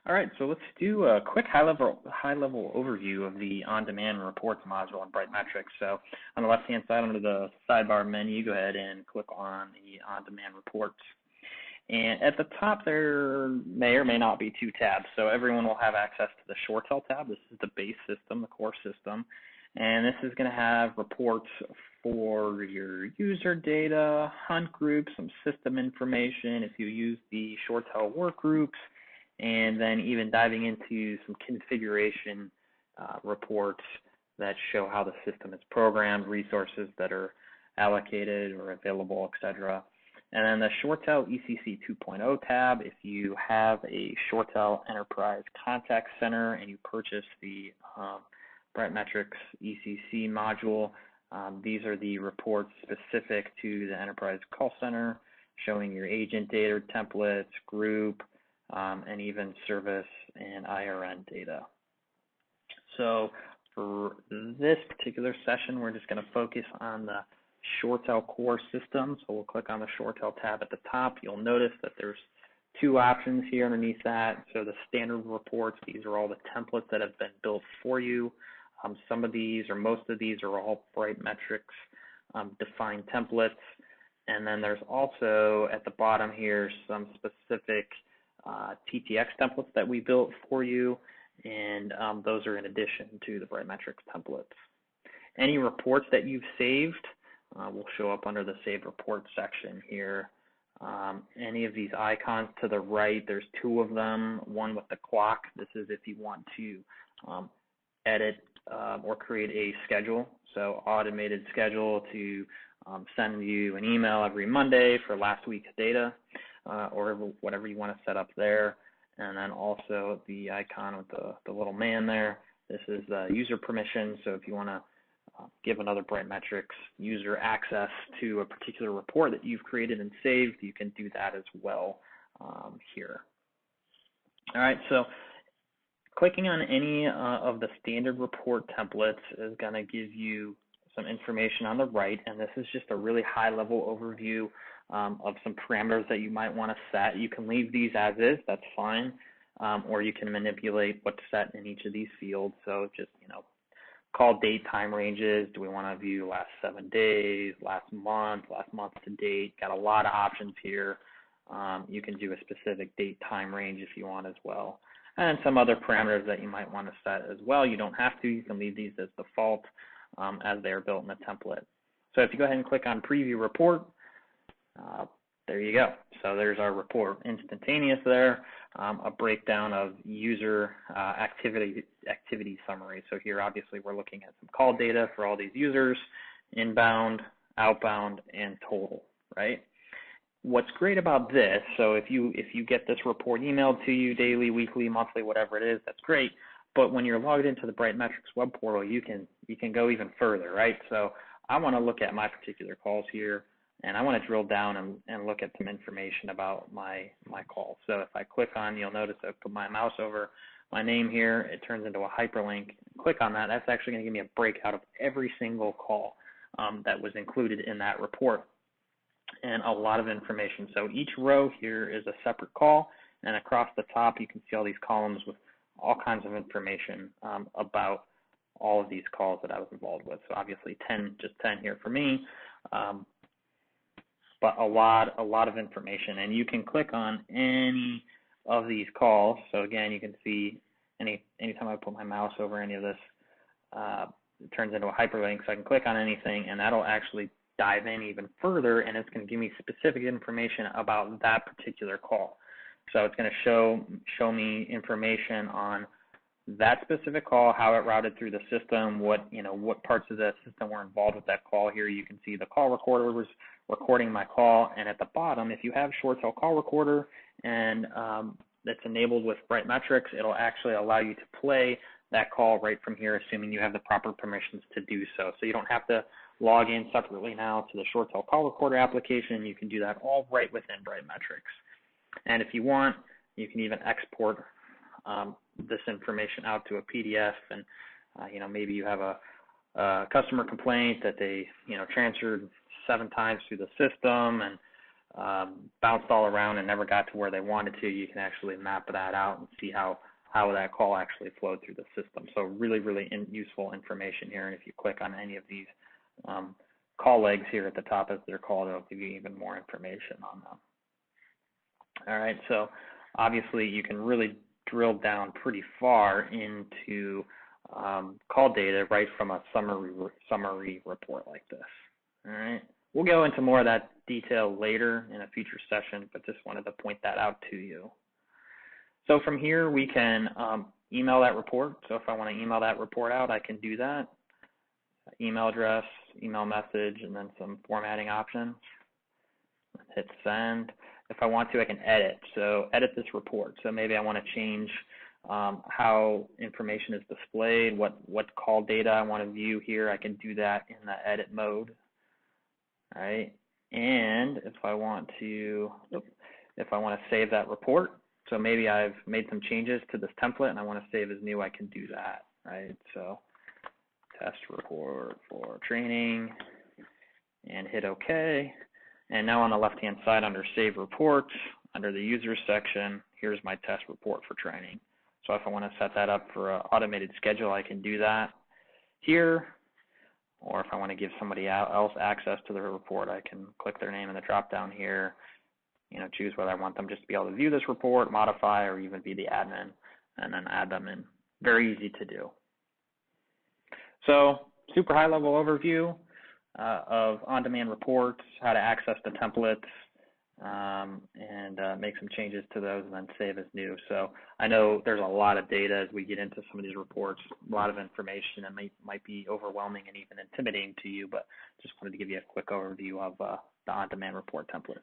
All right, so let's do a quick high-level overview of the on-demand reports module in Brightmetrics. So on the left-hand side under the sidebar menu, go ahead and click on the on-demand reports. And at the top there may or may not be two tabs. So everyone will have access to the ShoreTel tab. This is the base system, the core system. And this is going to have reports for your user data, hunt groups, some system information if you use the ShoreTel work groups, and then even diving into some configuration reports that show how the system is programmed, resources that are allocated or available, etc. And then the ShoreTel ECC 2.0 tab, if you have a ShoreTel Enterprise Contact Center and you purchase the Brightmetrics ECC module, these are the reports specific to the Enterprise Call Center, showing your agent data templates, group, and even service and IRN data. So for this particular session, we're just going to focus on the ShoreTel core system. So we'll click on the ShoreTel tab at the top. You'll notice that there's two options here underneath that. So the standard reports, these are all the templates that have been built for you. Some of these or most of these are all Brightmetrics defined templates. And then there's also at the bottom here some specific TTX templates that we built for you, and those are in addition to the Brightmetrics templates. Any reports that you've saved will show up under the Save Reports section here. Any of these icons to the right, there's two of them, one with the clock. This is if you want to edit or create a schedule, so automated schedule to send you an email every Monday for last week's data. Or whatever you want to set up there. And then also the icon with the little man there. This is the user permission. So if you want to give another Brightmetrics user access to a particular report that you've created and saved, you can do that as well here. All right, so clicking on any of the standard report templates is going to give you some information on the right, and this is just a really high-level overview of some parameters that you might want to set. You can leave these as is, that's fine, or you can manipulate what's set in each of these fields. So just, call date time ranges. Do we want to view last 7 days, last month to date? Got a lot of options here. You can do a specific date time range if you want as well. And some other parameters that you might want to set as well. You don't have to. You can leave these as default as they are built in the template. So if you go ahead and click on Preview Report, there you go. So there's our report, instantaneous there, a breakdown of user activity summary. So here, obviously, we're looking at some call data for all these users, inbound, outbound, and total, right? What's great about this, so if you get this report emailed to you daily, weekly, monthly, whatever it is, that's great. But when you're logged into the Brightmetrics web portal, you can go even further, right? So I want to look at my particular calls here, and I want to drill down and look at some information about my call. So if I click on, you'll notice I put my mouse over my name here, it turns into a hyperlink. Click on that, that's actually going to give me a breakout of every single call that was included in that report, and a lot of information. So each row here is a separate call, and across the top you can see all these columns with all kinds of information about all of these calls that I was involved with. So obviously just 10 here for me, but a lot of information. And you can click on any of these calls. So again, you can see anytime I put my mouse over any of this, it turns into a hyperlink. So I can click on anything, and that'll actually dive in even further, and it's going to give me specific information about that particular call. So it's going to show me information on that specific call, how it routed through the system, what parts of the system were involved with that call. Here you can see the call recorder was recording my call, and at the bottom, if you have ShoreTel Call Recorder and that's enabled with Brightmetrics, it'll actually allow you to play that call right from here, assuming you have the proper permissions to do so. So you don't have to log in separately now to the ShoreTel Call Recorder application. You can do that all right within Brightmetrics. And if you want, you can even export this information out to a PDF, and maybe you have a customer complaint that they transferred 7 times through the system, and bounced all around and never got to where they wanted to, you can actually map that out and see how that call actually flowed through the system. So really, really useful information here. And if you click on any of these call legs here at the top as they're called, it'll give you even more information on them. All right, so obviously you can really drill down pretty far into call data right from a summary report like this. All right, we'll go into more of that detail later in a future session, but just wanted to point that out to you. So from here, we can email that report. So if I want to email that report out, I can do that. Email address, email message, and then some formatting options. Hit send. If I want to, I can edit. So edit this report. So maybe I want to change how information is displayed, what call data I want to view here. I can do that in the edit mode. All right. And if I want to save that report, so maybe I've made some changes to this template and I want to save as new, I can do that, right? So test report for training and hit OK. And now on the left-hand side under Save Reports, under the Users section, here's my test report for training. So if I want to set that up for an automated schedule, I can do that here. Or if I want to give somebody else access to the report, I can click their name in the drop-down here, choose whether I want them just to be able to view this report, modify, or even be the admin, and then add them in. Very easy to do. So super high-level overview of on-demand reports, how to access the templates, and make some changes to those, and then save as new. So I know there's a lot of data as we get into some of these reports, a lot of information, and might be overwhelming and even intimidating to you, but just wanted to give you a quick overview of the on-demand report template.